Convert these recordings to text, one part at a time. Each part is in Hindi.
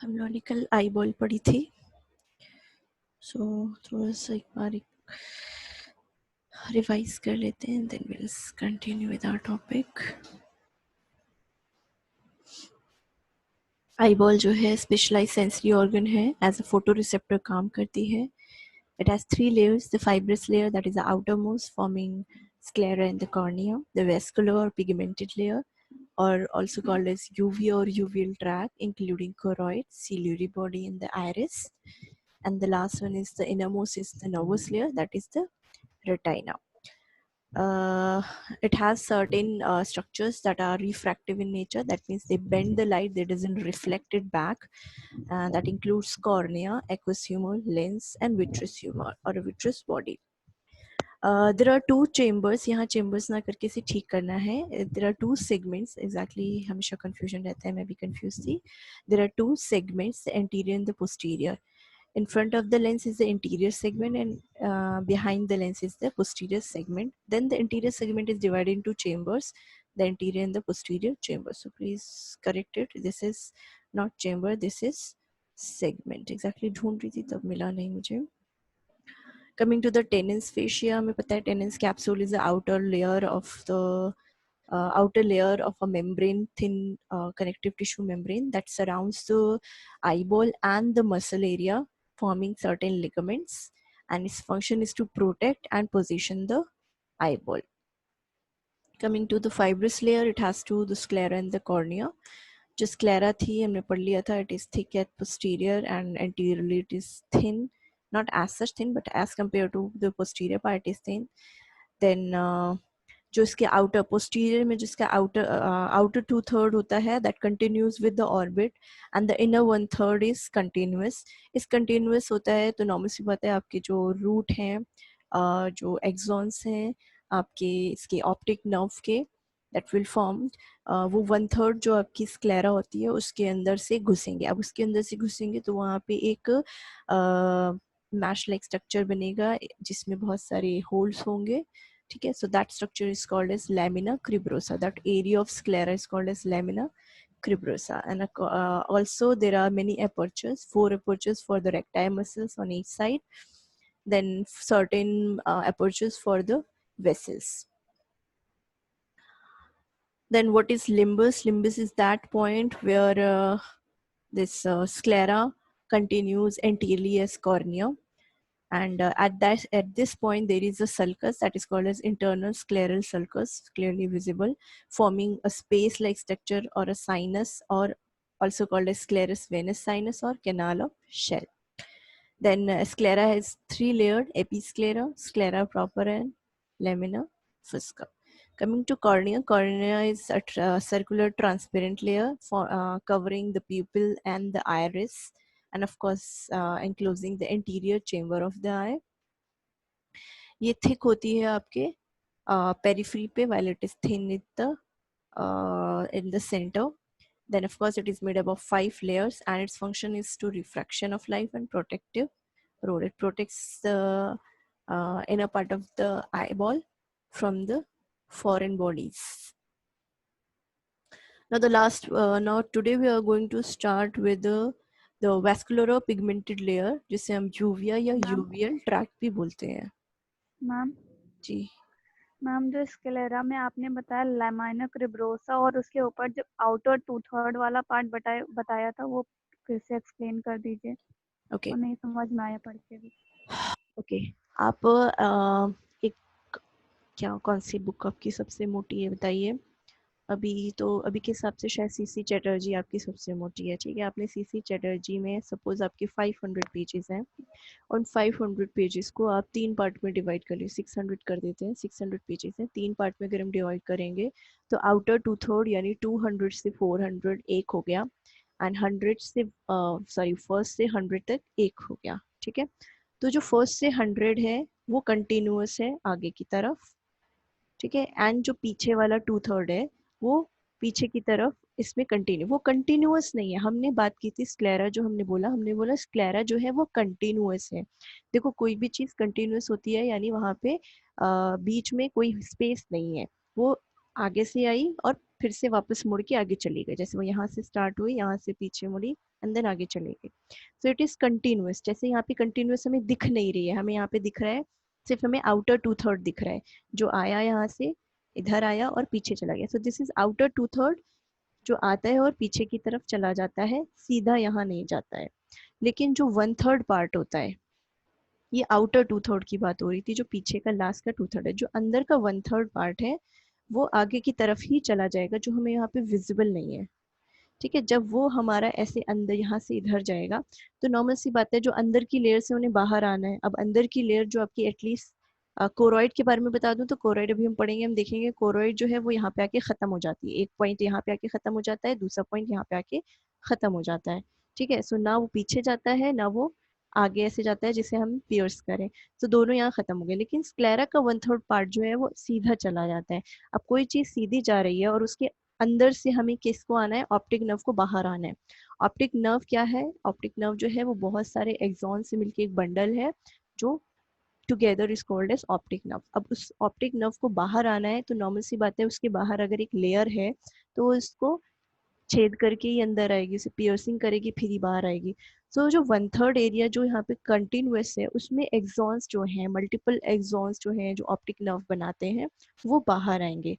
हम लोगों ने कल आई बॉल पढ़ी थी, सो थोड़ा सा एक बार रिवाइज कर लेते हैं, then will continue with our topic. Eyeball जो है स्पेशलाइज सेंसरी ऑर्गन है, एज अ फोटो रिसेप्टर काम करती है। It has three layers: the fibrous layer, that is the outermost, forming sclera in the cornea; the vascular or pigmented layer, or also called as uvea or uveal tract, including choroid, ciliary body, and the iris; and the last one is the innermost, is the nervous layer, that is the retina. It has certain structures that are refractive in nature. That means they bend the light, they doesn't reflect it back. That includes cornea, aqueous humor, lens, and vitreous humor or a vitreous body. There are two chambers. यहाँ chambers ना करके इसे ठीक करना है. There are two segments. Exactly हमेशा confusion रहता है, मैं भी confused थी. There are two segments, the anterior and the posterior. In front of the lens is the anterior segment, and behind the lens is the posterior segment. Then the anterior segment is divided into chambers, the anterior and the posterior chamber. So please correct it. This is not chamber, this is segment. Exactly ढूंढ रही थी तब मिला नहीं मुझे. Coming to the tenons fascia, हमें पता है tenons capsule is the outer layer of a membrane, thin connective tissue membrane that surrounds the eyeball and the muscle area, forming certain ligaments, and its function is to protect and position the eyeball. Coming to the fibrous layer, it has the sclera and the cornea. जो sclera थी हमने पढ़ लिया था, it is thick at posterior and anteriorly it is thin, not as such thin but as compared to the posterior part is thin. Then जो इसके आउटर पोस्टीरियर में जिसका आउटर 2/3 होता है, that continues with the orbit, and the inner 1/3 is continuous. इस कंटिन्यूअस होता है तो नॉर्मल सी बात है, आपके जो रूट हैं, जो एक्सॉन्स हैं आपके इसके ऑप्टिक नर्व के, दैट विल फॉर्म, वो 1/3 जो आपकी स्क्लेरा होती है उसके अंदर से घुसेंगे. अब उसके अंदर से घुसेंगे तो वहाँ पे एक मैश लाइक स्ट्रक्चर बनेगा जिसमें बहुत सारे होल्स होंगे. ठीक है, so that structure is called as lamina cribrosa. That area of sclera is called as lamina cribrosa. And also there are many apertures, 4 apertures for the recti muscles on each side, then certain apertures for the vessels. Then what is limbus? Limbus is that point where this sclera continues anteriorly as cornea. And at this point there is a sulcus that is called as internal scleral sulcus, clearly visible, forming a space like structure or a sinus, or also called as sclerus venous sinus or canal of shell. Then sclera has 3 layered: episclera, sclera proper, and lamina fusca. Coming to cornea, cornea is a circular transparent layer covering the pupil and the iris, and of course enclosing the anterior chamber of the eye. ये थिक होती है आपके पेरिफेरी पे, while it is thin in the center. Then of course it is made up of 5 layers, and its function is to refraction of light and protective role. It protects the inner part of the eyeball from the foreign bodies. Now today we are going to start with the vascular or pigmented layer, जिसे हम uvea या uveal tract भी बोलते हैं. मैम जी मैम, जो स्क्लेरा में आपने बताया लैमिना क्रिब्रोसा, और उसके ऊपर जो आउटर 2/3 वाला पार्ट बताया था, वो फिर से एक्सप्लेन कर दीजिए. ओके. नहीं समझ में आया पढ़ के भी. ओके, आप एक क्या कौन सी बुक आपकी सबसे मोटी है बताइए. अभी के हिसाब से शायद सीसी चैटर्जी आपकी सबसे मोटी है. ठीक है, आपने सीसी चैटर्जी में सपोज आपके 500 पेजेस हैं, उन 500 पेजेस को आप 3 पार्ट में डिवाइड कर लीजिए. 600 कर देते हैं, 600 पेजेस हैं, 3 पार्ट में अगर हम डिवाइड करेंगे तो आउटर 2/3 यानी 200 से 400 एक हो गया, एंड 100 से फर्स्ट से 100 तक एक हो गया. ठीक है, तो जो फर्स्ट से 100 है वो कंटिन्यूअस है आगे की तरफ. ठीक है, एंड जो पीछे वाला 2/3 है वो पीछे की तरफ इसमें वो कंटिन्यूअस नहीं है. हमने बात की थी स्क्लेरा, जो हमने बोला स्क्लेरा जो है वो कंटिन्यूअस है. देखो, कोई भी चीज कंटिन्यूअस होती है यानी वहां पे बीच में कोई स्पेस नहीं है. वो आगे से आई और फिर से वापस मुड़ के आगे चली गई. जैसे वो यहाँ से स्टार्ट हुई, यहाँ से पीछे मुड़ी, एंड देन आगे चलेगी. So it is continuous. जैसे यहाँ पे कंटिन्यूअस हमें दिख नहीं रही है, हमें यहाँ पे दिख रहा है सिर्फ हमें आउटर टू थर्ड दिख रहा है, जो आया यहाँ से इधर आया और पीछे चला गया. So this is outer two third जो आता है और पीछे की तरफ चला जाता है, सीधा यहाँ नहीं जाता है. लेकिन जो वन थर्ड पार्ट होता है, ये आउटर टू थर्ड की बात हो रही थी, जो पीछे का लास्ट का टू थर्ड है. जो अंदर का वन थर्ड पार्ट है वो आगे की तरफ ही चला जाएगा, जो हमें यहाँ पे विजिबल नहीं है. ठीक है, जब वो हमारा ऐसे अंदर यहाँ से इधर जाएगा तो नॉर्मल सी बात है, जो अंदर की लेयर से उन्हें बाहर आना है. अब अंदर की लेयर जो आपकी एटलीस्ट कोरोइड के बारे में बता दूं तो कोरोइड अभी हम पढ़ेंगे, हम देखेंगे कोरोइड जो है वो यहाँ पे आके खत्म हो जाती है. एक पॉइंट यहाँ पे आके खत्म हो जाता है, दूसरा पॉइंट यहाँ पे आके खत्म हो जाता है. ठीक है, सो ना वो पीछे जाता है ना वो आगे ऐसे जाता है जिसे हम पियर्स करें. तो दोनों यहाँ खत्म हो गए. लेकिन स्क्लेरा का वन थर्ड पार्ट जो है वो सीधा चला जाता है. अब कोई चीज सीधी जा रही है और उसके अंदर से हमें किसको आना है, ऑप्टिक नर्व को बाहर आना है. ऑप्टिक नर्व क्या है, ऑप्टिक नर्व जो है वो बहुत सारे एक्सॉन से मिलके एक बंडल है जो together is called as optic nerve. अब उस ऑप्टिक नर्व को बाहर आना है तो नॉर्मल सी बात है, उसके बाहर अगर एक लेयर है तो वो इसको छेद करके ही अंदर आएगी, उसे पियर्सिंग करेगी फिर ही बाहर आएगी. सो जो वन थर्ड एरिया जो यहाँ पे कंटिन्यूअस है उसमें एक्सॉन्स जो हैं, मल्टीपल एक्सॉन्स जो हैं जो ऑप्टिक नर्व बनाते हैं वो बाहर आएंगे.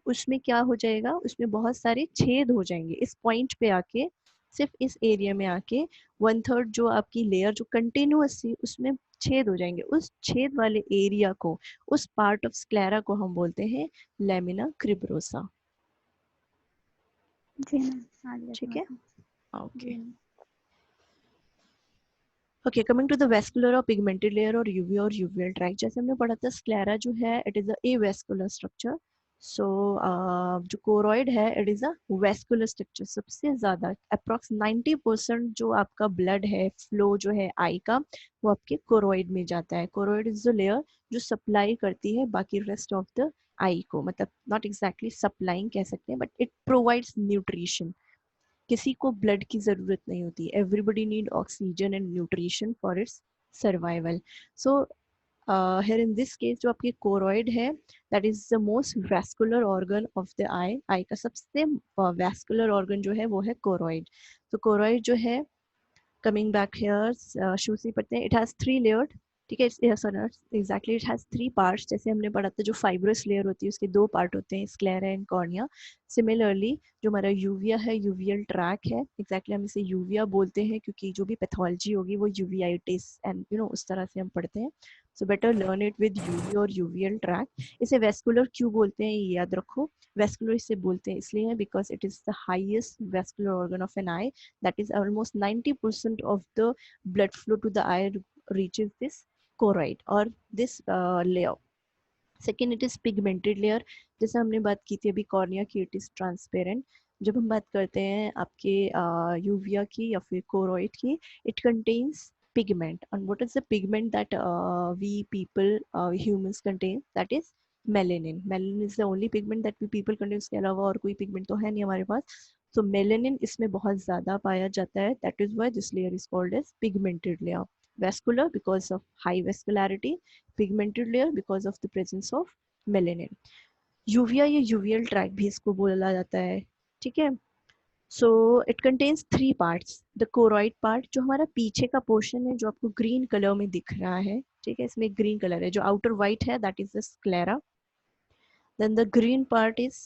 उसमें क्या हो जाएगा, उसमें बहुत सारे छेद हो जाएंगे इस पॉइंट पे आके, सिर्फ इस एरिया में आके वन थर्ड जो आपकी लेयर जो कंटिन्यूअस थी उसमें छेद हो जाएंगे. उस छेद वाले एरिया को, उस पार्ट ऑफ स्क्लेरा को हम बोलते हैं लेमिना क्रिब्रोसा. जी मैम, आ गया ठीक समझ है, में। ओके. जी ma'am. Okay, coming to the vascular और पिगमेंटेड लेयर और यूवी और यूवियल ट्रैक. जैसे हमने पढ़ा था स्क्लेरा जो है it is a vascular structure. So जो कोरॉइड है it is a vascular structure. सबसे ज्यादा अप्रॉक्स 90% जो आपका ब्लड है फ्लो जो है आई का वो आपके कोरॉइड में जाता है. कोरॉइड इज द लेयर जो सप्लाई करती है बाकी रेस्ट ऑफ द आई को, मतलब नॉट एग्जैक्टली सप्लाइंग कह सकते हैं बट इट प्रोवाइड्स न्यूट्रिशन. किसी को ब्लड की ज़रूरत नहीं होती, everybody need oxygen and nutrition for its survival. So here in this case जो आपकी कोरॉइड है that is the most vascular organ of the eye. आई का सबसे vascular organ जो है वो है कोरॉइड. तो कोरॉइड जो है, कमिंग बैक हेयर शू से पढ़ते हैं, इट हैज़ थ्री लेयर्ड. ठीक है, sorry exactly it has three parts. जैसे हमने पढ़ा था जो फाइब्रस लेयर होती है उसके दो पार्ट होते हैं, स्क्लेरा एंड कॉर्निया. सिमिलरली जो हमारा यूविया है, यूवियल ट्रैक है, एग्जैक्टली हम इसे यूविया बोलते हैं क्योंकि जो भी पैथोलॉजी होगी वो यूवियाइटिस एंड उस तरह से हम पढ़ते हैं. So better learn it with UV और यूवियल ट्रैक. इसे वेस्कुलर क्यों बोलते हैं ये याद रखो. वेस्कुलर इसे बोलते हैं इसलिए because it is the highest vascular organ of an eye. that is almost 90% of the blood flow to the eye reaches this choroid or this layer. Second it is pigmented layer. जैसे हमने बात की थी अभी कॉर्निया की, इट इज ट्रांसपेरेंट. जब हम बात करते हैं आपके यूविया की या फिर कोरोइड की, it contains pigment. And what is the pigment that we people humans contain? That is melanin. Melanin is the only pigment that we people contain. इसके अलावा और कोई pigment तो है नहीं हमारे पास. So melanin इसमें बहुत ज़्यादा पाया जाता है. That is why this layer is called as pigmented layer. Vascular because of high vascularity, pigmented layer because of the presence of melanin. Uvea या यूवियल ट्रैक भी इसको बोला जाता है. ठीक है, so it contains three parts. The choroid part जो हमारा पीछे का पोर्शन है जो आपको ग्रीन कलर में दिख रहा है. ठीक है, इसमें ग्रीन कलर है. जो आउटर वाइट है that is the sclera. Then the green part is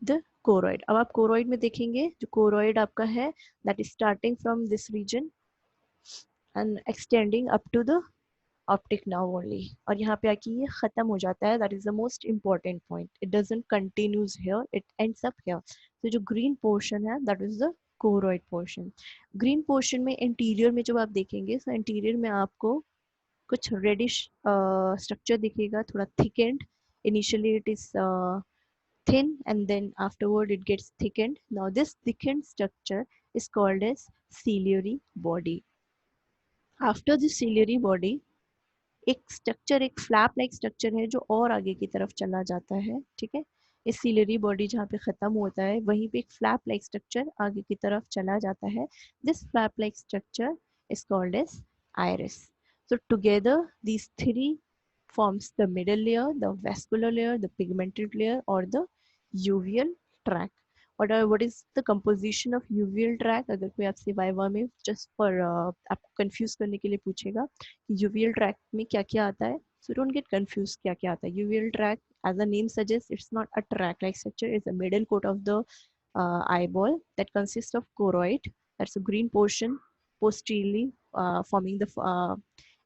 the choroid. अब आप कोरॉइड में देखेंगे जो कोरॉइड आपका है that is starting from this region and extending up to the optic nerve only. और यहाँ पे आके ये खत्म हो जाता है. That is the most important point. It doesn't continues here, it ends up here. तो जो ग्रीन पोर्शन है that is the choroid portion. Green portion में इंटीरियर में जब आप देखेंगे तो इंटीरियर में आपको कुछ रेडिश स्ट्रक्चर दिखेगा, थोड़ा thick and. Initially it is thin and then afterward it gets thickened. Now this thickened structure is called as ciliary body. After the ciliary body एक स्ट्रक्चर, एक फ्लैप लाइक स्ट्रक्चर है जो और आगे की तरफ चला जाता है. ठीक है, इस सिलरी बॉडी जहाँ पे खत्म होता है वहीं पे एक फ्लैप लाइक स्ट्रक्चर आगे की तरफ चला जाता है. This flap like structure is called as iris. So together these three forms the middle layer, the vascular layer, the pigmented layer or the uveal tract. what is the composition of uveal tract? अगर कोई आपसे वाइवा में just for आपको confuse करने के लिए पूछेगा कि uveal tract में क्या क्या आता है, so don't get confused क्या क्या आता है. Uveal tract, as the name suggests, it's not a tract like structure. It's a middle coat of the eyeball that consists of choroid. That's a green portion posteriorly forming the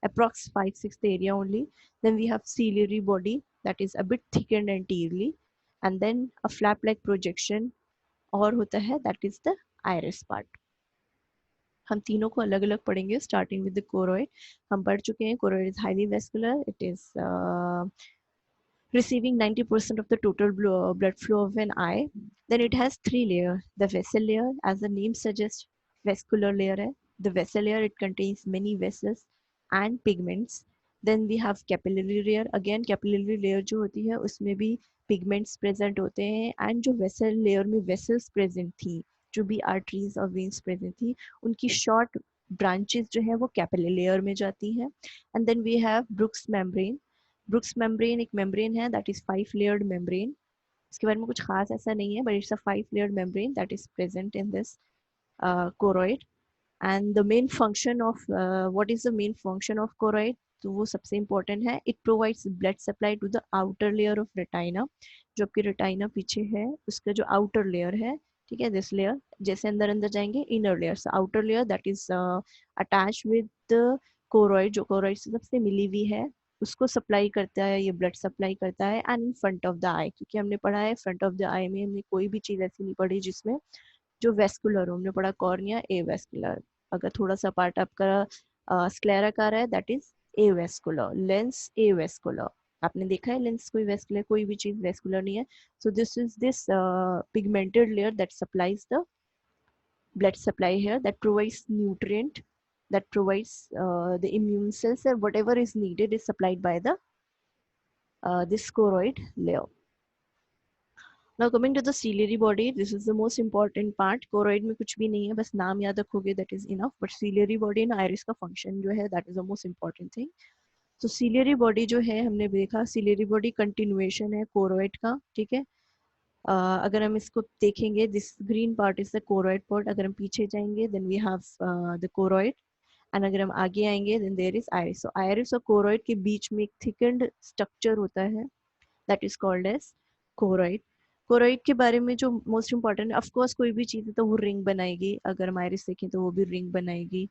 approx 5/6 area only. Then we have ciliary body that is a bit thickened anteriorly, and then a flap-like projection और होता है that is the iris part. हम तीनों को अलग अलग पढ़ेंगे starting with the choroid. हम पढ़ चुके हैं choroid is highly vascular. It is receiving 90% of the total blood flow of an eye. Then it has three layers. The vessel layer, as the name suggests, vascular layer है. The vessel layer, it contains many vessels and pigments. Then we have capillary layer. Again, capillary layer जो होती है उसमें भी pigments present होते हैं, and जो vessel layer में vessels present थी, जो भी arteries और veins present थी, उनकी short branches जो है वो capillary layer में जाती हैं. And then we have Brooks membrane. Bruch's membrane एक मेम्ब्रेन है दैट इज 5 लेयर्ड मेम्ब्रेन. इसके बारे में कुछ खास ऐसा नहीं है, but it's a 5 layered membrane that is present in this choroid. And the main function of what is the main function of choroid, तो वो सबसे इंपॉर्टेंट है. It provides blood supply to the outer layer of retina. जो आपकी रेटाइना पीछे है उसका जो आउटर लेयर है, ठीक है, दिस लेयर, जैसे अंदर अंदर जाएंगे inner layer, outer layer that is attach with the choroid, जो कोरोइड से सबसे मिली हुई है, उसको सप्लाई करता है, ये ब्लड सप्लाई करता है. And in front of the eye, क्योंकि हमने पढ़ा है फ्रंट ऑफ द आई में हमने कोई भी चीज़ ऐसी नहीं पढ़ी जिसमें जो वेस्कुलर हो. हमने पढ़ा कॉर्निया ए वेस्कुलर. अगर थोड़ा सा पार्ट आपका स्क्लेरा का रहा है that is a vascular. Lens A vascular, आपने देखा है लेंस कोई वेस्कुलर, कोई भी चीज वेस्कुलर नहीं है. सो this is this pigmented layer that supplies the blood supply here, that provides nutrient, that provides the immune cells, and whatever is needed is supplied by the this choroid layer. Now coming to the ciliary body, this is the most important part. Choroid में कुछ भी नहीं है, बस नाम याद रखोगे that is enough. But ciliary body ना iris का function जो है that is the most important thing. तो ciliary body जो है हमने देखा, ciliary body continuation है choroid का, ठीक है. अगर हम इसको देखेंगे, this green part is the choroid part. अगर हम पीछे जाएंगे then we have the choroid, and अगर हम आगे आएंगे then there is iris. So iris और कोरोइड के बीच में एक थिकन्ड स्ट्रक्चर होता है that is called as choroid. Choroid के बारे में जो मोस्ट इंपॉर्टेंट है, ऑफ कोर्स कोई भी चीज़ है तो वो रिंग बनाएगी. अगर हम आइरिस देखें तो वो भी रिंग बनाएगी.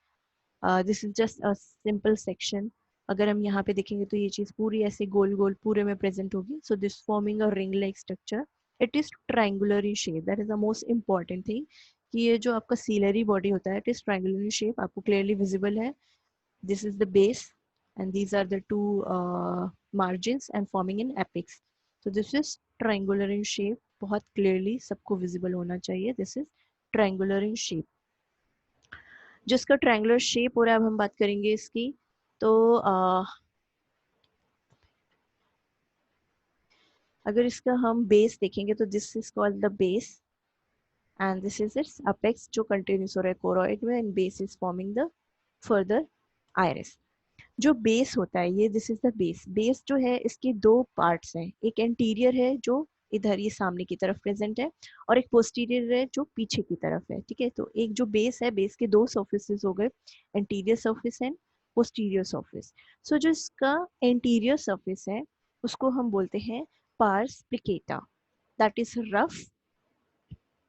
This is just a simple section. अगर हम यहाँ पे देखेंगे तो ये चीज़ पूरी ऐसे गोल गोल पूरे में प्रेजेंट होगी. So this forming a ring like structure. It is triangular in shape, that is the most important thing, कि ये जो आपका सीलरी बॉडी होता है it is triangular in shape. आपको क्लियरली विजिबल है. This is the base and these are the two margins and forming in apex. तो this is triangular in shape, बहुत क्लियरली सबको विजिबल होना चाहिए. This is triangular in shape. जिसका ट्रायंगुलर शेप हो रहा है, अब हम बात करेंगे इसकी. तो अगर इसका हम बेस देखेंगे तो this is called the base and this is it's apex जो कंटिन्यूस हो रहा है कोरोइड में, and base is forming the further iris. जो बेस होता है ये, this is the base. Base जो है इसके दो पार्ट्स हैं. एक एंटीरियर है जो इधर ये सामने की तरफ प्रेजेंट है, और एक पोस्टीरियर है जो पीछे की तरफ है, ठीक है. तो एक जो बेस है, बेस के दो सर्फेसिस हो गए, anterior surface and posterior surface. So जो इसका एंटीरियर सर्फेस है उसको हम बोलते हैं pars plicata, that is rough,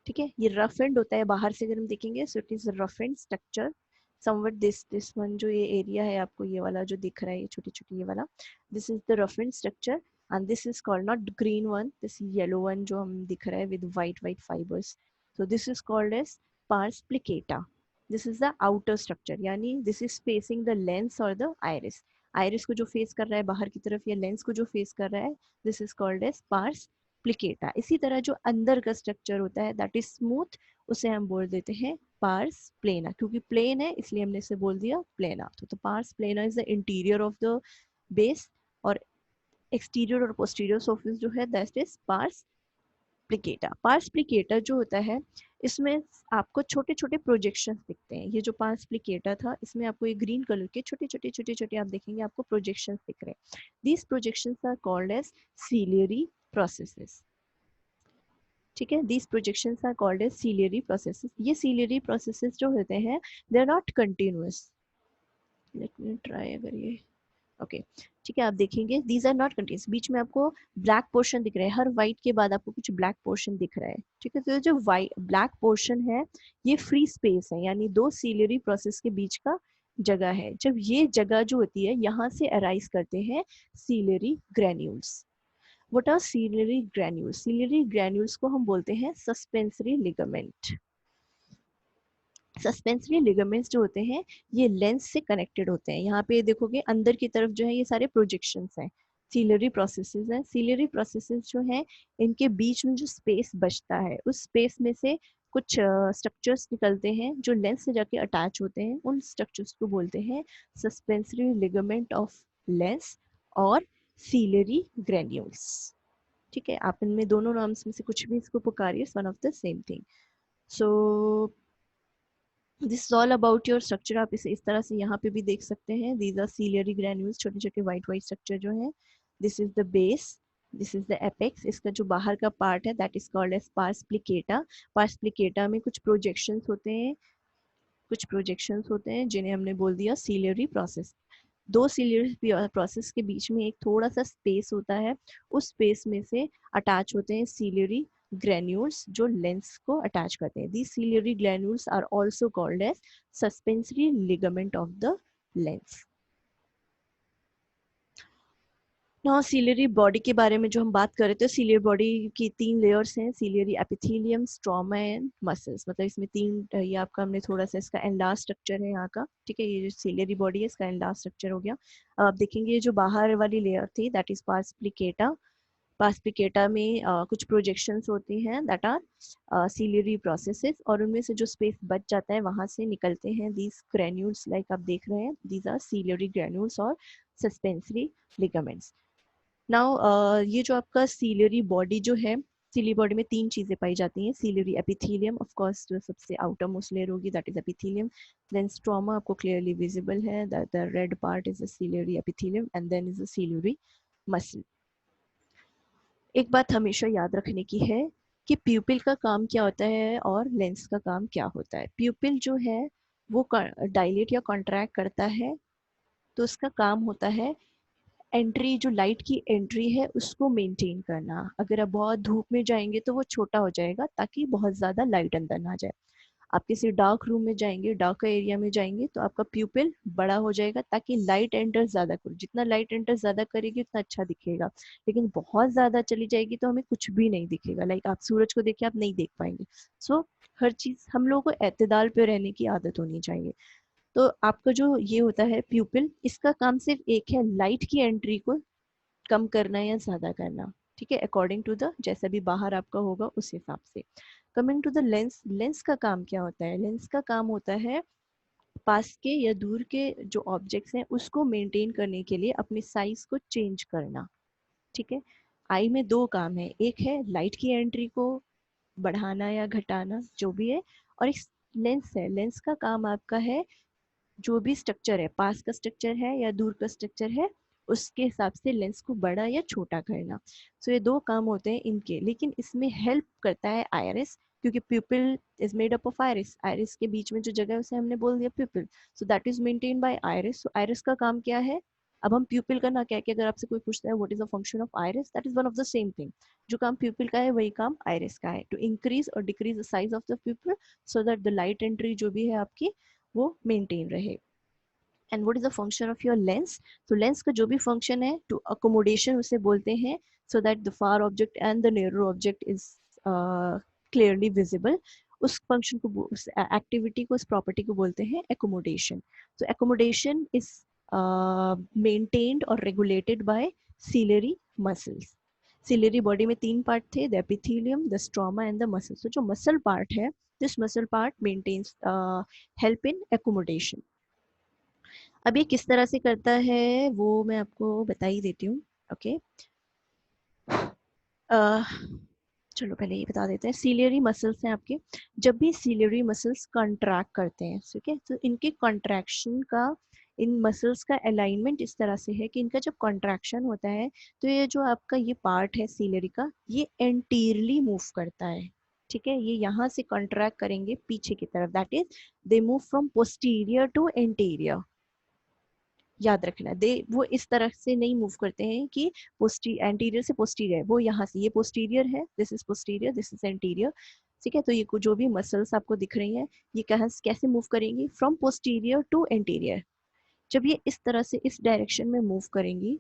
ठीक है. ये रफ एंड होता है बाहर से अगर हम देखेंगे, so it is rough and structure somewhat. This one जो ये एरिया है आपको ये वाला जो दिख रहा है, ये छोटी छोटी ये वाला, this is the rough and structure. And this is called not green one, this yellow one जो हम दिख रहा है with white white fibres. So this is called as pars plicata. This is the outer structure, यानी this is facing the lens और द आइरिस. आइरिस को जो फेस कर रहा है बाहर की तरफ, या लेंस को जो फेस कर रहा है, this is called as pars plicata. इसी तरह जो अंदर का स्ट्रक्चर होता है दैट इज स्मूथ, उसे हम बोल देते हैं पार्स प्लेना. क्योंकि प्लेन है इसलिए हमने इसे बोल दिया प्लेना. तो pars plana is the interior of the base, और एक्सटीरियर और पोस्टीरियर सरफेस जो है that is pars plicata. Pars plicata जो होता है इसमें आपको छोटे छोटे प्रोजेक्शन दिखते हैं. ये जो पार्स प्लिकेटा था इसमें आपको ये ग्रीन कलर के छोटे छोटे छोटे छोटे आप देखेंगे आपको प्रोजेक्शन दिख रहे हैं. These projection are called as ciliary processes. ठीक है, these projections are called as ciliary processes. ये सीलियरी प्रोसेसेस जो होते हैं they are not continuous. Let me try, अगर ये ओके ठीक है, आप देखेंगे दीज आर नॉट कंटिन्यूस। बीच में आपको ब्लैक पोर्शन दिख रहा है, हर वाइट के बाद आपको कुछ ब्लैक पोर्शन दिख रहा है। ठीक है, तो ये जो वाइट ब्लैक पोर्शन है ये फ्री स्पेस है, यानी दो सीलियरी प्रोसेस के बीच का जगह है। जब ये जगह जो होती है यहाँ से अराइज करते हैं ciliary granules. What are ciliary granules? Ciliary granules को हम बोलते हैं सस्पेंसरी लिगामेंट। सस्पेंसरी लिगामेंट्स जो होते हैं ये लेंस से कनेक्टेड होते हैं। यहाँ पे देखोगे अंदर की तरफ जो है ये सारे प्रोजेक्शंस हैं, सीलियरी प्रोसेसेस हैं। सीलियरी प्रोसेसेस जो हैं इनके बीच में जो स्पेस बचता है उस स्पेस में से कुछ स्ट्रक्चर्स निकलते हैं जो लेंस से जाके अटैच होते हैं। उन स्ट्रक्चर्स को बोलते हैं सस्पेंसरी लिगामेंट ऑफ लेंस और सीलियरी ग्रैन्यूल्स। ठीक है, आप इनमें दोनों नाम्स में से कुछ भी इसको पुकारिए, one of the same thing. So this is all about your structure. आप इसे इस तरह से यहाँ पे भी देख सकते हैं। दीज आर सीलियरी ग्रैन्यूल्स, छोटे छोटे वाइट वाइट स्ट्रक्चर जो है। This is the base, this is the apex. इसका जो बाहर का पार्ट है that is called as pars plicata. Pars plicata में कुछ प्रोजेक्शंस होते हैं, कुछ प्रोजेक्शंस होते हैं जिन्हें हमने बोल दिया सीलियरी प्रोसेस। दो सीलियरी प्रोसेस के बीच में एक थोड़ा सा स्पेस होता है, उस स्पेस में से अटैच होते हैं सीलियरी ग्रैन्यूल्स जो लेंस को अटैच करते हैं। these ciliary granules are also called as suspensory ligament of the lens. now ciliary body के बारे में जो हम बात कर रहे थे, सीलियरी बॉडी की तीन लेयर्स हैं, ciliary epithelium, stroma and muscles. मतलब इसमें तीन, ये आपका हमने थोड़ा सा इसका एंडार स्ट्रक्चर है यहाँ का। ठीक है, ये जो सीलियरी बॉडी है इसका एंडार स्ट्रक्चर हो गया। अब आप देखेंगे ये जो बाहर वाली लेयर थी दैट इज पार्स प्लिकेटा। पास प्लिकेटा में कुछ प्रोजेक्शंस होती हैं दैट आर सीलियरी प्रोसेसेस, और उनमें से जो स्पेस बच जाता है वहां से निकलते हैं दीज ग्रैन्यूल्स, लाइक आप देख रहे हैं दीज आर सीलियरी ग्रैन्यूल्स और सस्पेंसरी लिगामेंट्स। नाउ ये जो आपका सीलियरी बॉडी जो है, सीलियरी बॉडी में तीन चीजें पाई जाती हैं। सीलियरी एपिथेलियम ऑफ कोर्स जो सबसे आउटर मोस्ट लेयर होगी that is epithelium. Then stroma आपको क्लियरली विजिबल है, that the red part is the ciliary epithelium, and then is the ciliary muscle. एक बात हमेशा याद रखने की है कि प्यूपिल का काम क्या होता है और लेंस का काम क्या होता है। प्यूपिल जो है वो डायलेट या कॉन्ट्रैक्ट करता है, तो उसका काम होता है एंट्री, जो लाइट की एंट्री है उसको मेंटेन करना। अगर आप बहुत धूप में जाएंगे तो वो छोटा हो जाएगा ताकि बहुत ज़्यादा लाइट अंदर ना जाए। आप किसी डार्क रूम में जाएंगे, डार्क एरिया में जाएंगे तो आपका प्यूपिल बड़ा हो जाएगा ताकि लाइट एंटर ज्यादा करो। जितना लाइट एंटर ज्यादा करेगी उतना अच्छा दिखेगा, लेकिन बहुत ज्यादा चली जाएगी तो हमें कुछ भी नहीं दिखेगा। लाइक आप सूरज को देखिए, आप नहीं देख पाएंगे। सो हर चीज हम लोगों को एतदाल पे रहने की आदत होनी चाहिए। तो आपका जो ये होता है प्यूपिल, इसका काम सिर्फ एक है, लाइट की एंट्री को कम करना या ज्यादा करना। ठीक है, अकॉर्डिंग टू द जैसा भी बाहर आपका होगा उस हिसाब से। Coming to the lens, lens का काम क्या होता है? लेंस का काम होता है पास के या दूर के जो ऑब्जेक्ट्स हैं उसको मेंटेन करने के लिए अपने साइज को चेंज करना। ठीक है, आई में दो काम है, एक है लाइट की एंट्री को बढ़ाना या घटाना जो भी है, और एक लेंस है, लेंस का काम आपका है जो भी स्ट्रक्चर है, पास का स्ट्रक्चर है या दूर का स्ट्रक्चर है, उसके हिसाब से लेंस को बड़ा या छोटा करना। सो ये दो काम होते हैं इनके, लेकिन इसमें हेल्प करता है आयरिस, क्योंकि प्यूपिल is made up of iris. Iris के बीच में जो जगह है उसे हमने बोल दिया प्यूपिल, so that is maintain by iris. So iris का काम क्या है? अब हम प्यूपिल का ना क्या है कि अगर आपसे कोई पूछता है what is the function of iris, that is one of the same thing. जो काम प्यूपिल का है वही काम आयरिस का है, टू इंक्रीज और decrease the size of the प्यूपिल so that the light entry जो भी है आपकी वो मेंटेन रहे। And what is the function of your lens? तो लेंस का जो भी फंक्शन है, टू अकोमोडेशन उसे बोलते हैं, so that the far object and the near object is clearly visible. उस फंक्शन को, उस एक्टिविटी को, उस प्रॉपर्टी को बोलते हैं एकोमोडेशन। तो एकोमोडेशन इज मेंटेन्ड और regulated by ciliary muscles. Ciliary body में तीन पार्ट थे, the epithelium, the stroma and the muscle. तो जो मसल पार्ट है, this muscle part maintains help in accommodation. अब ये किस तरह से करता है वो मैं आपको बता ही देती हूँ। ओके, चलो पहले ये बता देते हैं। सीलियरी मसल्स हैं आपके, जब भी सीलियरी मसल्स कंट्रैक्ट करते हैं, ठीक है, तो इनके कंट्रैक्शन का इन मसल्स का अलाइनमेंट इस तरह से है कि इनका जब कॉन्ट्रैक्शन होता है तो ये जो आपका ये पार्ट है सीलरी का ये एंटीरियरली मूव करता है, ठीक है। ये यहाँ से कॉन्ट्रैक्ट करेंगे पीछे की तरफ, that is they move from posterior to anterior. याद रखना, दे वो इस तरह से नहीं मूव करते हैं कि एंटीरियर से पोस्टीरियर, वो यहाँ से, ये पोस्टीरियर है, this is posterior, this is anterior, ठीक है। तो ये जो भी मसल्स आपको दिख रही हैं ये कहाँ कैसे मूव करेंगी, फ्रॉम पोस्टीरियर टू एंटीरियर। जब ये इस तरह से इस डायरेक्शन में मूव करेंगी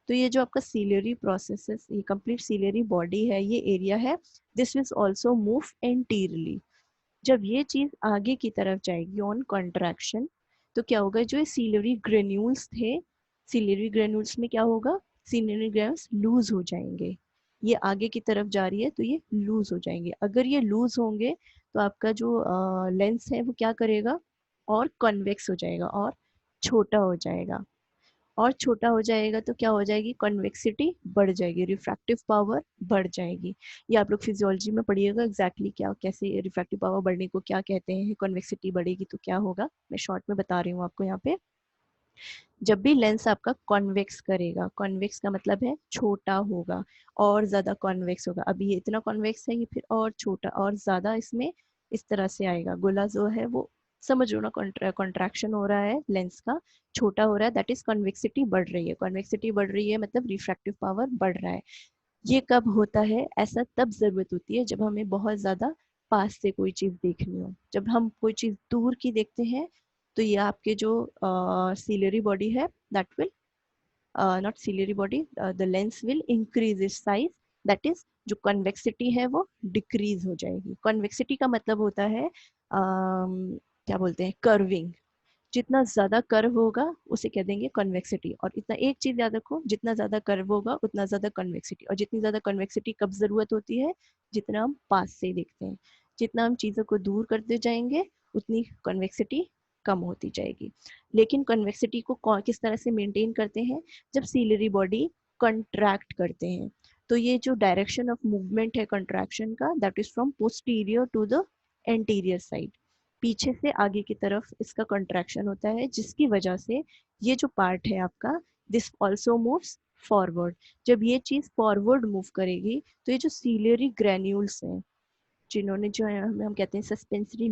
तो ये जो आपका सीलरी प्रोसेस है, ये कंप्लीट सीलरी बॉडी है, ये एरिया है, this will also move anteriorly. जब ये चीज आगे की तरफ जाएगी ऑन कॉन्ट्रैक्शन तो क्या होगा, जो ये सीलरी ग्रेन्यूल्स थे, सीलरी ग्रेन्यूल्स में क्या होगा, सीलरी ग्रेन्यूल्स लूज हो जाएंगे। ये आगे की तरफ जा रही है तो ये लूज हो जाएंगे। अगर ये लूज होंगे तो आपका जो लेंस है वो क्या करेगा, और कॉन्वेक्स हो जाएगा और छोटा हो जाएगा। और छोटा हो जाएगा तो क्या हो जाएगी, कॉन्वेक्सिटी बढ़ जाएगी, रिफ्रैक्टिव पावर बढ़ जाएगी। ये आप लोग फिजियोलॉजी में पढ़िएगा एग्जैक्टली क्या, कैसे रिफ्रैक्टिव पावर बढ़ने को क्या कहते हैं, कॉन्वेक्सिटी बढ़ेगी तो क्या होगा, मैं शॉर्ट में बता रही हूँ आपको यहाँ पे। जब भी लेंस आपका कॉन्वेक्स करेगा, कॉन्वेक्स का मतलब है छोटा होगा और ज्यादा कॉन्वेक्स होगा। अभी ये इतना कॉन्वेक्स है, ये फिर और छोटा और ज्यादा इसमें इस तरह से आएगा। गोला जो है वो समझ लो ना, कॉन्ट्रैक्शन हो रहा है लेंस का, छोटा हो रहा है, दैट इज कॉन्वेक्सिटी बढ़ रही है। कॉन्वेक्सिटी बढ़ रही है मतलब रिफ्रैक्टिव पावर बढ़ रहा है। ये कब होता है, ऐसा तब जरूरत होती है जब हमें बहुत ज्यादा पास से कोई चीज देखनी हो। जब हम कोई चीज दूर की देखते हैं तो ये आपके जो सीलरी बॉडी है that will not ciliary body, the lens will increase its size, that is जो कन्वेक्सिटी है वो डिक्रीज हो जाएगी। कन्वेक्सिटी का मतलब होता है क्या बोलते हैं, कर्विंग। जितना ज्यादा कर्व होगा उसे कह देंगे कन्वेक्सिटी। और इतना एक चीज याद रखो, जितना ज्यादा कर्व होगा उतना ज्यादा कन्वेक्सिटी। और जितनी ज्यादा कन्वेक्सिटी कब जरूरत होती है, जितना हम पास से देखते हैं। जितना हम चीजों को दूर करते जाएंगे उतनी कन्वेक्सिटी कम होती जाएगी। लेकिन कन्वेक्सिटी को किस तरह से मेंटेन करते हैं, जब सीलरी बॉडी कंट्रैक्ट करते हैं तो ये जो डायरेक्शन ऑफ मूवमेंट है कंट्रैक्शन का, that is from posterior to the anterior side, पीछे से आगे की तरफ इसका कंट्रैक्शन होता है, जिसकी वजह से ये जो पार्ट है आपका, दिस ऑल्सो मूव्स फॉरवर्ड। जब ये चीज फॉरवर्ड मूव करेगी तो ये जो सीलियरी ग्रेन्यूल्स हैं, जिन्होंने जो है हम कहते हैं सस्पेंसरी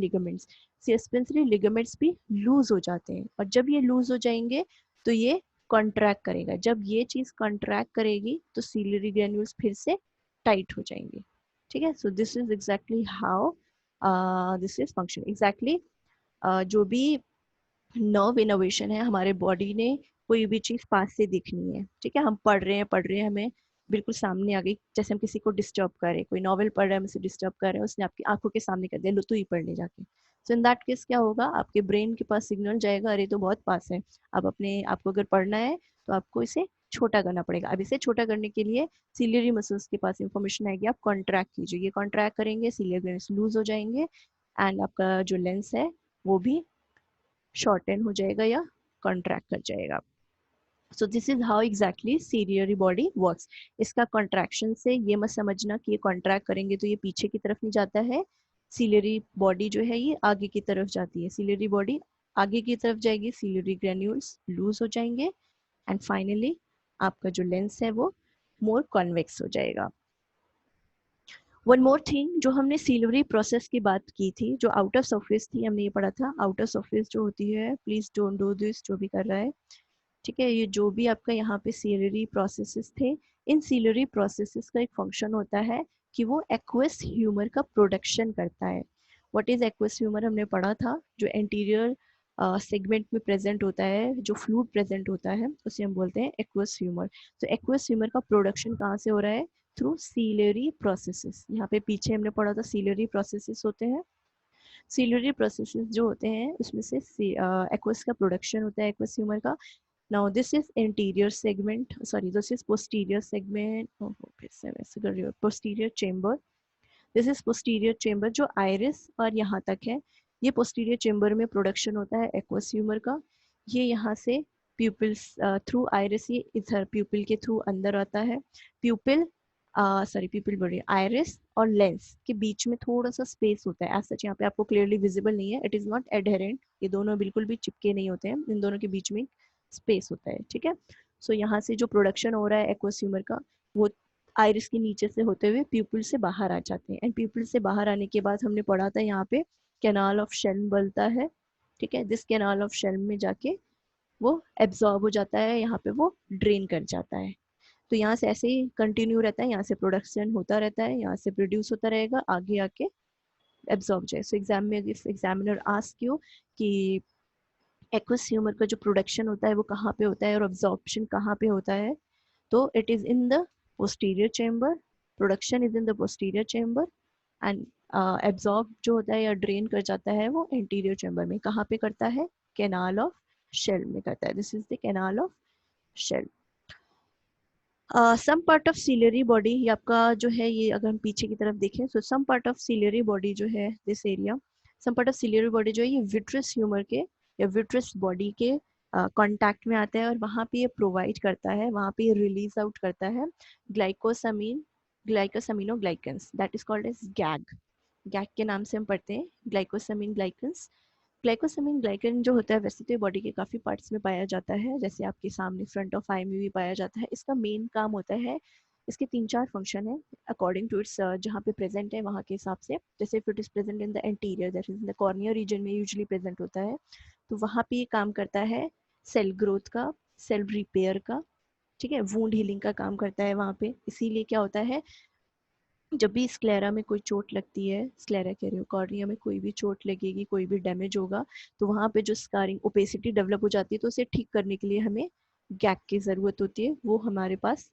लिगामेंट्स भी लूज हो जाते हैं। और जब ये लूज हो जाएंगे तो ये कॉन्ट्रैक्ट करेगा। जब ये चीज कॉन्ट्रैक्ट करेगी तो सीलियरी ग्रेन्यूल्स फिर से टाइट हो जाएंगे, ठीक है। सो this is exactly how this is function exactly. जो भी नर्व इनोवेशन है, हमारे बॉडी ने कोई भी चीज पास से देखनी है, ठीक है। हम पढ़ रहे हैं हमें बिल्कुल सामने आ गई, जैसे हम किसी को डिस्टर्ब कर रहे हैं, कोई नॉवल पढ़ रहा है, हम उसे डिस्टर्ब कर रहे हैं, उसने आपकी आंखों के सामने कर दिया, लो तू ही पढ़ ले जाके। सो इन दैट केस क्या होगा, आपके ब्रेन के पास सिग्नल जाएगा, अरे तो बहुत पास है, अब अपने आपको अगर पढ़ना है तो आपको इसे छोटा करना पड़ेगा। अब इसे छोटा करने के लिए सीलियरी मसल्स के पास इंफॉर्मेशन आएगी, आप कॉन्ट्रैक्ट कीजिए। ये कॉन्ट्रैक्ट करेंगे, सीलियर ग्रेन्स लूज हो जाएंगे एंड आपका जो लेंस है वो भी शॉर्टन हो जाएगा या कॉन्ट्रैक्ट कर जाएगा। सो this is how exactly ciliary body works. इसका कॉन्ट्रैक्शन से ये मत समझना कि ये कॉन्ट्रैक्ट करेंगे तो ये पीछे की तरफ नहीं जाता है। सीलियरी बॉडी जो है ये आगे की तरफ जाती है। सीलियरी बॉडी आगे की तरफ जाएगी, सीलियरी ग्रेन्यूल्स लूज हो जाएंगे एंड फाइनली आपका जो लेंस है वो मोर कॉन्वेक्स हो जाएगा। वन मोर थिंग, जो हमने सीलरी प्रोसेस की बात की थी, जो आउटर सरफेस थी, हमने ये पढ़ा था आउटर सरफेस जो होती है, प्लीज डोंट डू दिस जो भी कर रहा है, ठीक है। ये जो भी आपका यहाँ पे सीलरी प्रोसेसेस थे, इन सीलरी प्रोसेसेस का एक फंक्शन होता है कि वो एक्वस ह्यूमर का प्रोडक्शन करता है। व्हाट इज एक्वस ह्यूमर हमने पढ़ा था, जो एंटीरियर सेगमेंट में प्रेजेंट होता है, जो फ्लूइड प्रेजेंट होता है उसे हम बोलते हैं एक्वस ह्यूमर। तो एक्वस ह्यूमर का प्रोडक्शन कहाँ से हो रहा है, थ्रू सीलरी प्रोसेसेस। यहाँ पे पीछे हमने पढ़ा था सीलरी प्रोसेसेस होते हैं। सीलरी प्रोसेसेस जो होते हैं उसमें से एक्वस का प्रोडक्शन होता है, एक्वस ह्यूमर का। Now this is anterior segment, sorry, this is posterior segment, फिर से वैसे कर रही हूँ, posterior chamber, this is posterior chamber जो iris और यहाँ तक है, ये posterior chamber में प्रोडक्शन होता है एक्वस ह्यूमर का। ये यहाँ से प्यूपिल्स थ्रू आइरिस, ये इधर प्यूपिल के थ्रू अंदर आता है। प्यूपिल सॉरी पीपल बोल रही है, आयरिस और लेंस के बीच में थोड़ा सा स्पेस होता है, एज सच यहाँ पे आपको क्लियरली विजिबल नहीं है, इट इज नॉट एडहेरेंट, ये दोनों बिल्कुल भी चिपके नहीं होते हैं, इन दोनों के बीच में स्पेस होता है, ठीक है। सो यहाँ से जो प्रोडक्शन हो रहा है एक्वस ह्यूमर का, वो आयरिस के नीचे से होते हुए प्यूपिल से बाहर आ जाते हैं, एंड प्यूपिल से बाहर आने के बाद हमने पढ़ा था यहाँ पे कैनाल ऑफ शेल्म बनता है, ठीक है। दिस कैनाल ऑफ शेल्म में जाके वो एब्जॉर्ब हो जाता है, यहाँ पे वो ड्रेन कर जाता है। तो यहाँ से ऐसे ही कंटिन्यू रहता है, यहाँ से प्रोडक्शन होता रहता है, यहाँ से प्रोड्यूस होता रहेगा, आगे आके एब्जॉर्ब जाए। सो एग्जाम में इफ एग्जामिनर आस्क यू कि एक्वस ह्यूमर का जो प्रोडक्शन होता है वो कहाँ पे होता है और एब्जॉर्प्शन कहाँ पे होता है, तो it is in the posterior chamber, production is in the posterior chamber, and absorb जो होता है या ड्रेन कर जाता है वो एंटीरियर चेम्बर में। कहाँ पे करता है? कैनाल ऑफ शेल में करता है। This is the canal of Schlemm. Some part of ciliary body, ये आपका जो है, ये अगर हम पीछे की तरफ देखें, so some part of ciliary body जो है, this area, some part of ciliary body जो है ये विट्रस ह्यूमर के या विट्रस बॉडी के कांटेक्ट में आता है, और वहाँ पे ये प्रोवाइड करता है, वहाँ पे ये रिलीज आउट करता है glycosamin, glycosaminoglycans, that is called as GAG. GAG के नाम से हम पढ़ते हैं ग्लाइकोसामिन ग्लाइकेंस। ग्लाइकोसामिन ग्लाइकन जो होता है वैसे तो बॉडी के काफ़ी पार्ट्स में पाया जाता है, जैसे आपके सामने फ्रंट ऑफ आई में भी पाया जाता है। इसका मेन काम होता है, इसके 3-4 फंक्शन है अकॉर्डिंग टू इट्स जहाँ पे प्रेजेंट है वहाँ के हिसाब से। जैसे if it is present in the anterior, that is in the cornea region में यूजुअली प्रेजेंट होता है, तो वहाँ पे ये काम करता है सेल ग्रोथ का, सेल रिपेयर का, ठीक है, वूंड हीलिंग का काम करता है वहाँ पे। इसीलिए क्या होता है, जब भी स्क्लेरा में कोई चोट लगती है, स्क्लेरा कह रही हूँ, कॉर्निया में कोई भी चोट लगेगी, कोई भी डैमेज होगा, तो वहाँ पे जो स्कारिंग ओपेसिटी डेवलप हो जाती है, तो उसे ठीक करने के लिए हमें गैग की ज़रूरत होती है, वो हमारे पास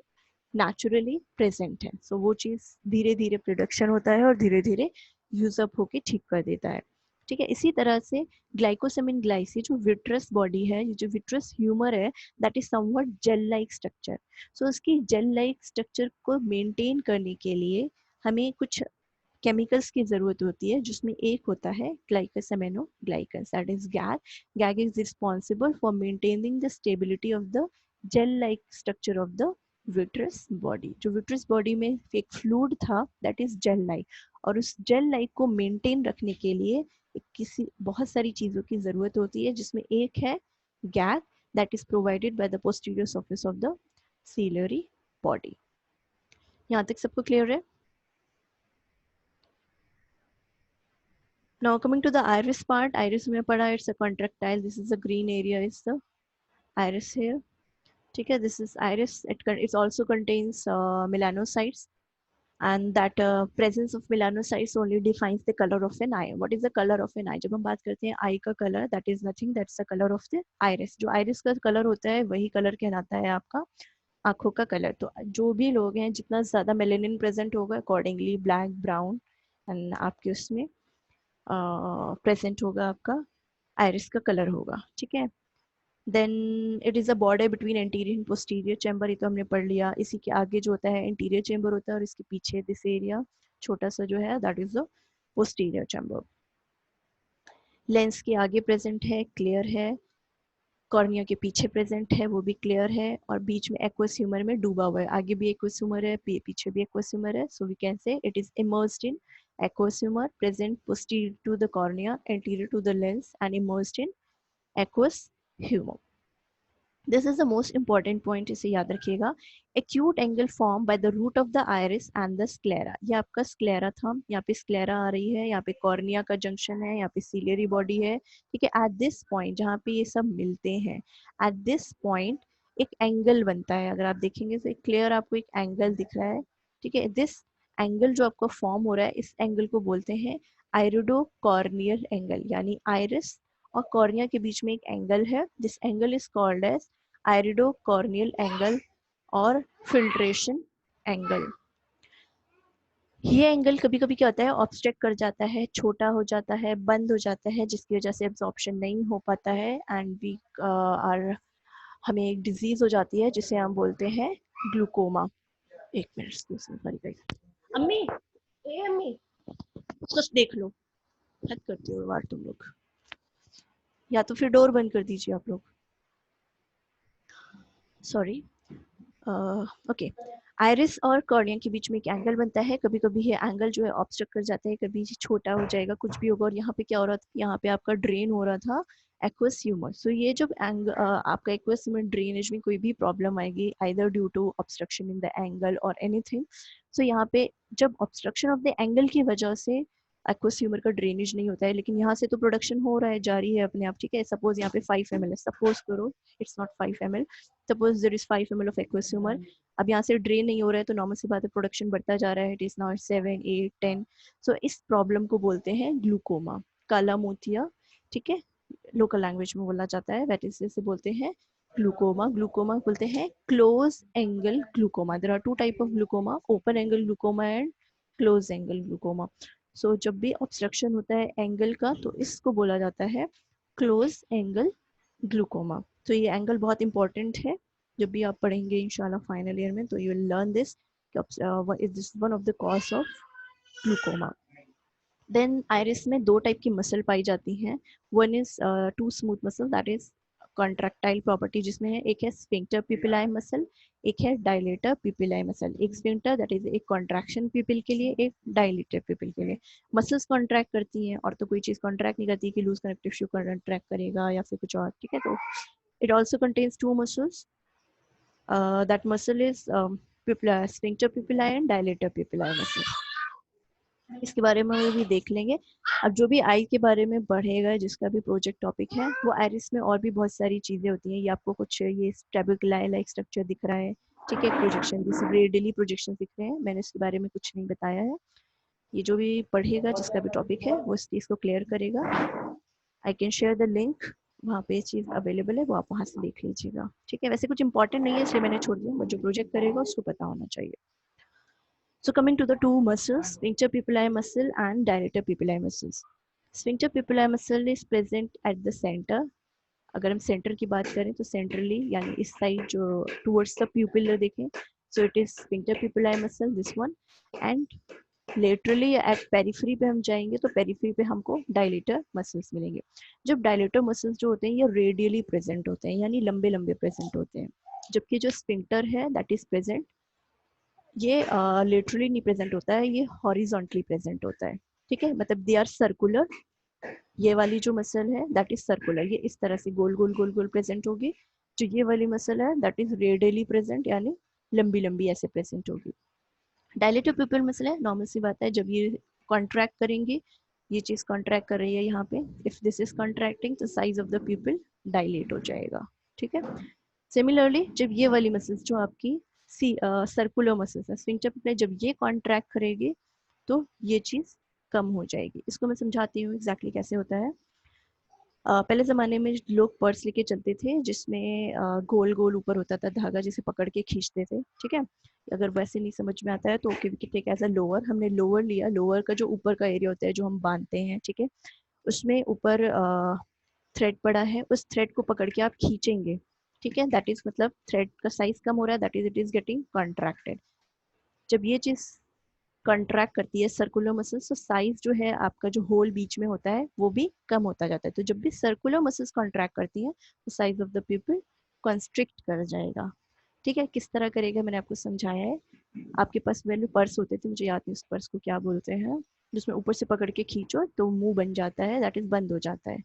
नेचुरली प्रेजेंट है। सो वो चीज़ धीरे धीरे प्रोडक्शन होता है और धीरे धीरे यूजअप होके ठीक कर देता है, ठीक है। इसी तरह से ग्लाइकोसामिन ग्लाइसी जो विट्रस बॉडी है, ये जो विट्रस ह्यूमर है, that is somewhat gel like structure. So उसकी जेल लाइक स्ट्रक्चर को मेंटेन करने के लिए हमें कुछ केमिकल्स की जरूरत होती है, जिसमें एक होता है glycosaminoglycans, that is GAG. GAG is responsible for maintaining the stability of the gel like structure of the vitreous body. जो विट्रस बॉडी में एक फ्लूइड था, दैट इज जेल लाइक, और उस जेल लाइक को मेंटेन रखने के लिए किसी बहुत सारी चीजों की जरूरत होती है, जिसमें एक है gag, that is provided by the posterior surface of the ciliary body. यहाँ तक सबको क्लियर है? Now coming to the iris part, iris में पढ़ा, it's a contractile, this is the green area is the iris here, ठीक है। This is iris, it also contains melanocytes, and that presence of melanocytes only defines the color of an eye. What is the color of an eye? जब हम बात करते हैं eye का color, that is nothing, that's the color of the iris. जो iris का color होता है वही color कहलाता है आपका आंखों का कलर। तो जो भी लोग हैं, जितना ज़्यादा मेलेनिन प्रेजेंट होगा, अकॉर्डिंगली ब्लैक, ब्राउन एंड आपके उसमें प्रेजेंट होगा आपका आइरिस का कलर होगा, ठीक है। Then it is a border between anterior and posterior chamber, ये तो हमने पढ़ लिया। इसी के आगे जो होता है एंटीरियर चैम्बर होता है, और इसके पीछे दिस एरिया छोटा सा जो है, that is the posterior chamber. Lens के आगे प्रेजेंट है, क्लियर है, कॉर्निया के पीछे प्रेजेंट है, वो भी क्लियर है, और बीच में एक्वस ह्यूमर में डूबा हुआ है। आगे भी एक्वस ह्यूमर है, पीछे भी एक्वस ह्यूमर है। So we can say it is immersed in aqueous humor, present posterior to the cornea, anterior to the lens, and immersed in aqueous humor. This is the most important point, इसे याद रखिएगा। acute angle formed by the root of the iris and the sclera, ये आपका sclera था, यहाँ पे sclera आ रही है, यहाँ पे cornea का junction है, यहाँ पे ciliary body है, ठीक है। at this point जहाँ पे ये सब मिलते हैं, at this point एक एंगल बनता है। अगर आप देखेंगे तो क्लियर आपको एक एंगल दिख रहा है, ठीक है। दिस एंगल जो आपका फॉर्म हो रहा है, इस एंगल को बोलते हैं आयरोडो कॉर्नियल एंगल, यानी आइरिस और कॉर्निया के बीच में एक एंगल है। This angle is called as iridocorneal angle और फिल्ट्रेशन एंगल। ये एंगल कभी कभी क्या होता है, ऑब्स्ट्रक्ट कर जाता है, छोटा हो जाता है, बंद हो जाता है, जिसकी वजह से एब्जॉर्प्शन नहीं हो पाता है, एंड वी आर हमें एक डिजीज हो जाती है जिसे हम बोलते हैं ग्लूकोमा। एक मिनट, सॉरी गाइस। अम्मी, ए अम्मी, कुछ देख लो, हद करते हो यार तुम लोग, या तो फिर डोर बंद कर दीजिए आप लोग। Sorry, okay. आयरिस और कॉर्निया के बीच में एक एंगल बनता है, कभी कभी ये एंगल जो है ऑब्स्ट्रक्ट कर जाता है, कभी छोटा हो जाएगा, कुछ भी होगा। और यहाँ पे क्या हो रहा था, यहाँ पे आपका ड्रेन हो रहा था एक्वस ह्यूमर। सो ये जब आपका एक्वस ह्यूमर ड्रेनेज में कोई भी प्रॉब्लम आएगी, either due to obstruction in the angle और एनीथिंग, सो यहाँ पे जब ऑब्स्ट्रक्शन ऑफ द एंगल की वजह से एक्वस ह्यूमर का ड्रेनेज नहीं होता है, लेकिन यहाँ से तो प्रोडक्शन हो रहा है, जारी है अपने आप, ठीक है। सपोज यहाँ पे 5 ml है, सपोज करो, it's not 5 ml, suppose there is 5 ml of aqueous humour. अब यहाँ से ड्रेन नहीं हो रहा है तो नॉर्मल सी बात है, प्रोडक्शन बढ़ता जा रहा है, इट इज नाउ 7 8 10। सो इस प्रॉब्लम को बोलते हैं ग्लूकोमा, काला मोतिया, ठीक है। लोकल लैंग्वेज में बोला जाता है, दैट इज इसे बोलते हैं ग्लूकोमा। ग्लूकोमा बोलते हैं close angle glaucoma. There are two type of glaucoma, open angle glaucoma and close angle glaucoma. So जब भी ऑब्स्ट्रक्शन होता है एंगल का तो इसको बोला जाता है क्लोज एंगल ग्लूकोमा। तो ये एंगल बहुत इंपॉर्टेंट है, जब भी आप पढ़ेंगे इंशाल्लाह फाइनल ईयर में, तो you will learn this, is this one of the cause of glaucoma. Then iris में दो टाइप की मसल पाई जाती हैं। One is two smooth muscle, that is contractile property जिसमें है, एक है स्फिंक्टर पिपिलाई मसल, एक है डायलेटर पिपिलाई मसल। एक स्फिंक्टर दैट इज एक कॉन्ट्रैक्शन पिपिल के लिए, एक डायलेटर पिपिल के लिए। मसल्स कॉन्ट्रैक्ट करती हैं और तो कोई चीज कॉन्ट्रैक्ट नहीं करती कि लूज कनेक्टिव टिश्यू कॉन्ट्रैक्ट करेगा या फिर कुछ और, ठीक है। तो it also contains two muscles, that muscle is sphincter pupillae and dilator pupillae muscle। इसके बारे में भी देख लेंगे। अब जो भी आई के बारे में बढ़ेगा, जिसका भी प्रोजेक्ट टॉपिक है, वो आइरिस में और भी बहुत सारी चीजें होती हैं। ये आपको कुछ ये ट्रेबेकुलाई लाइक स्ट्रक्चर दिख रहा है, ठीक है। प्रोजेक्शन जैसे रेडियली प्रोजेक्शन दिख रहे हैं, मैंने इसके बारे में कुछ नहीं बताया है। ये जो भी पढ़ेगा, जिसका भी टॉपिक है, वो इस चीज को क्लियर करेगा। I can share the link, वहाँ पे चीज अवेलेबल है, वो आप वहाँ से देख लीजिएगा, ठीक है। वैसे कुछ इंपॉर्टेंट नहीं है इसलिए मैंने छोड़ दिया, बट जो प्रोजेक्ट करेगा उसको पता होना चाहिए। So coming to the two muscles, sphincter pupillae muscle and dilator pupillae muscles. Sphincter pupillae muscle is present at the center. अगर हम सेंटर की बात करें तो सेंट्रली, यानी इस साइड जो टूवर्ड्स द प्यूपिल देखें, so it is sphincter pupillae muscle, this one. And laterally at periphery पे हम जाएंगे तो पेरिफेरी पे हमको डायलेटर मसल्स मिलेंगे। जब डायलेटर मसल्स जो होते हैं ये रेडियली प्रेजेंट होते हैं, यानी लंबे लंबे प्रेजेंट होते हैं, जबकि जो स्फिंक्टर है दैट इज प्रेजेंट, ये लेटरली नहीं प्रेजेंट होता है, ये हॉरिजॉन्टली प्रेजेंट होता है, ठीक है। मतलब दे आर सर्कुलर। ये वाली जो मसल है दैट इज सर्कुलर, ये इस तरह से गोल गोल गोल गोल प्रेजेंट होगी। जो ये वाली मसल है दैट इज रेडियली प्रेजेंट, यानी लंबी लंबी ऐसे प्रेजेंट होगी। डायलेटर पिपल मसल है, नॉर्मल सी बात है, जब ये कॉन्ट्रैक्ट करेंगे, ये चीज कॉन्ट्रैक्ट कर रही है यहाँ पे, इफ दिस इज कॉन्ट्रैक्टिंग तो size of the people dilate हो जाएगा, ठीक है। सिमिलरली जब ये वाली मसल्स जो आपकी सर्कुलर मसल्स है, स्फिंक्टर पिपल, जब ये कॉन्ट्रैक्ट करेगी तो ये चीज कम हो जाएगी। इसको मैं समझाती हूँ एग्जैक्टली कैसे होता है। पहले ज़माने में लोग पर्स लेके चलते थे, जिसमें गोल गोल ऊपर होता था धागा, जिसे पकड़ के खींचते थे, ठीक है। अगर वैसे नहीं समझ में आता है तो okay, we can take as a lower. हमने लोअर लिया, लोअर का जो ऊपर का एरिया होता है जो हम बांधते हैं, ठीक है, उसमें ऊपर थ्रेड पड़ा है, उस थ्रेड को पकड़ के आप खींचेंगे, ठीक है। दैट इज मतलब थ्रेड का साइज कम हो रहा है, that is it is getting contracted. जब ये चीज कॉन्ट्रैक्ट करती है सर्कुलर मसल्स, तो साइज जो है आपका जो होल बीच में होता है वो भी कम होता जाता है। तो जब भी सर्कुलर मसल्स कॉन्ट्रैक्ट करती हैं तो size of the people constrict कर जाएगा, ठीक है। किस तरह करेगा मैंने आपको समझाया है। आपके पास वैल्यू पर्स होते थे, मुझे याद नहीं उस पर्स को क्या बोलते हैं, जिसमें ऊपर से पकड़ के खींचो तो मुंह बन जाता है, दैट इज बंद हो जाता है।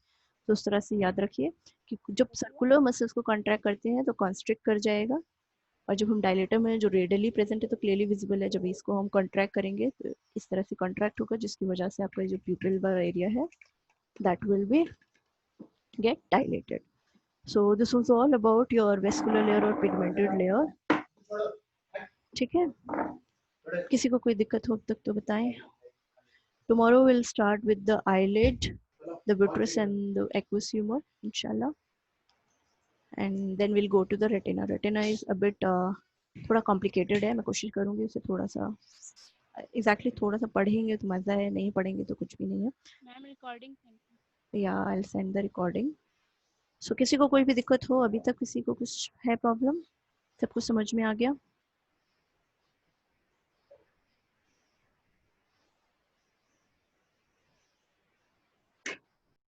तो उस तरह से याद रखिए कि जब सर्कुलर मसल्स को कॉन्ट्रैक्ट करते हैं तो कॉन्स्ट्रिक्ट कर जाएगा, और जब हम डायलेटर में जो रेडियली प्रेजेंट है तो क्लियरली विजिबल है, जब इसको हम कॉन्ट्रैक्ट करेंगे तो इस तरह से कॉन्ट्रैक्ट होगा, जिसकी वजह से आपका जो प्यूपिल वाला एरिया है that will be get dilated. So this was all about your vascular layer और पिगमेंटेड लेयर, ठीक है। किसी को कोई दिक्कत हो अब तक तो बताएं। Tomorrow will start with the eyelid, the vitreous and the aqueous humor, inshallah, and then we'll go to the retina. Retina is a bit थोड़ा कॉम्प्लिकेटेड है, मैं कोशिश करूंगी उसे थोड़ा सा एग्जैक्टली थोड़ा सा पढ़ेंगे तो मजा है, नहीं पढ़ेंगे तो कुछ भी नहीं है। मैम रिकॉर्डिंग या I will send the recording. So किसी को कोई भी दिक्कत हो, अभी तक किसी को कुछ है प्रॉब्लम, सब कुछ समझ में आ गया?